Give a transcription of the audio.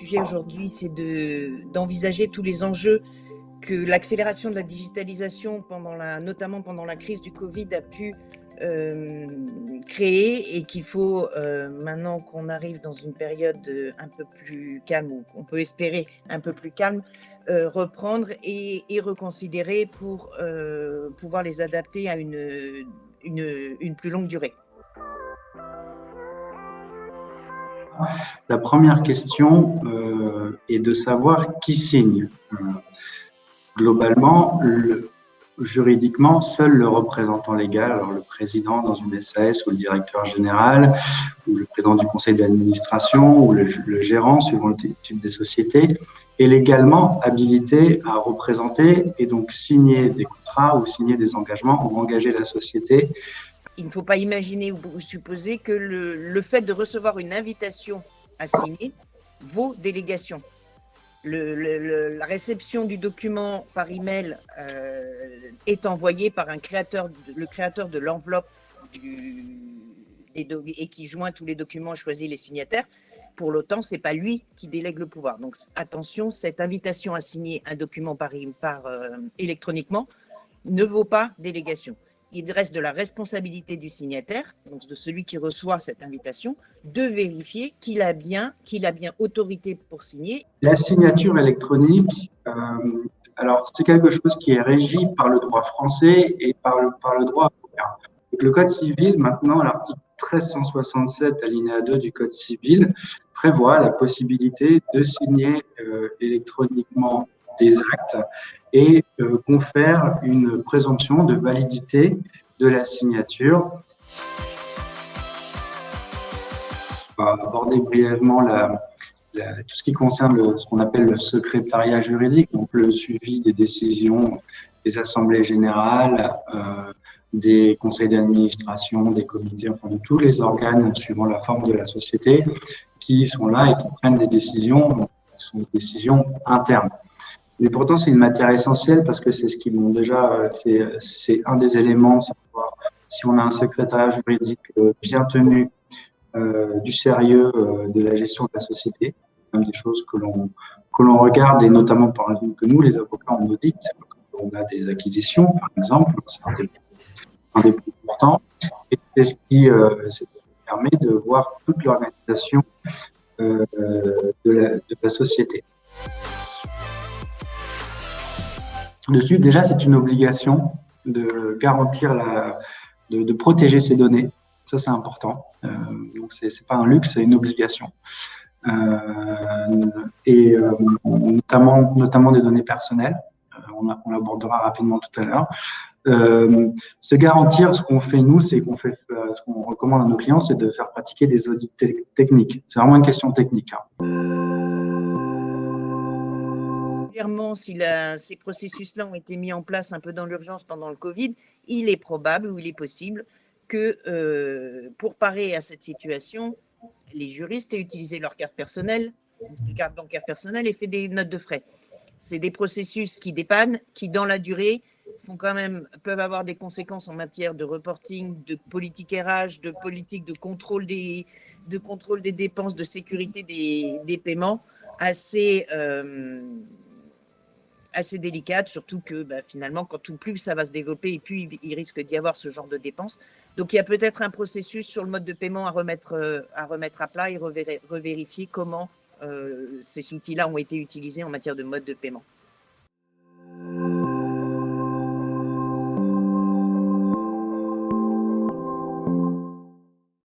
sujet aujourd'hui, c'est d'envisager tous les enjeux que l'accélération de la digitalisation, notamment pendant la crise du Covid, a pu créer, et qu'il faut, maintenant qu'on arrive dans une période un peu plus calme, ou on peut espérer un peu plus calme, reprendre et reconsidérer pour pouvoir les adapter à une plus longue durée. La première question est de savoir qui signe. Globalement, juridiquement, seul le représentant légal, alors le président dans une SAS ou le directeur général, ou le président du conseil d'administration, ou le gérant, suivant le type des sociétés, est légalement habilité à représenter et donc signer des contrats ou signer des engagements ou engager la société. Il ne faut pas imaginer ou supposer que le fait de recevoir une invitation à signer vaut délégation. La réception du document par email est envoyée par le créateur de l'enveloppe et qui joint tous les documents et choisit les signataires. Pour l'autant, ce n'est pas lui qui délègue le pouvoir. Donc attention, cette invitation à signer un document électroniquement ne vaut pas délégation. Il reste de la responsabilité du signataire, donc de celui qui reçoit cette invitation, de vérifier qu'il a bien autorité pour signer. La signature électronique, alors c'est quelque chose qui est régi par le droit français et par le droit européen. Donc, le Code civil, maintenant, l'article 1367, alinéa 2 du Code civil, prévoit la possibilité de signer électroniquement des actes et confère une présomption de validité de la signature. On va aborder brièvement tout ce qui concerne ce qu'on appelle le secrétariat juridique, donc le suivi des décisions des assemblées générales, des conseils d'administration, des comités, enfin de tous les organes suivant la forme de la société qui sont là et qui prennent des décisions, qui sont des décisions internes. Mais pourtant, c'est une matière essentielle parce que c'est ce qui m'ont déjà, c'est un des éléments, si on a un secrétariat juridique bien tenu, du sérieux de la gestion de la société, même des choses que l'on regarde, et notamment par exemple que nous, les avocats, on audite, on a des acquisitions, par exemple, c'est un des plus importants, et c'est ce qui permet de voir toute l'organisation de la société. Dessus, déjà, c'est une obligation de garantir de protéger ces données. Ça, c'est important. Donc, c'est pas un luxe, c'est une obligation. Notamment des données personnelles. On l'abordera rapidement tout à l'heure. Se garantir, ce qu'on fait nous, c'est ce qu'on recommande à nos clients, c'est de faire pratiquer des audits techniques. C'est vraiment une question technique. Clairement, si ces processus-là ont été mis en place un peu dans l'urgence pendant le Covid, il est probable ou il est possible que pour parer à cette situation, les juristes aient utilisé leur carte bancaire personnelle et fait des notes de frais. C'est des processus qui dépannent, qui dans la durée peuvent avoir des conséquences en matière de reporting, de politique RH, de politique de contrôle des dépenses, de sécurité des paiements, assez délicate, surtout que finalement, plus ça va se développer, et plus il risque d'y avoir ce genre de dépenses. Donc, il y a peut-être un processus sur le mode de paiement à remettre à plat et revérifier comment ces outils-là ont été utilisés en matière de mode de paiement.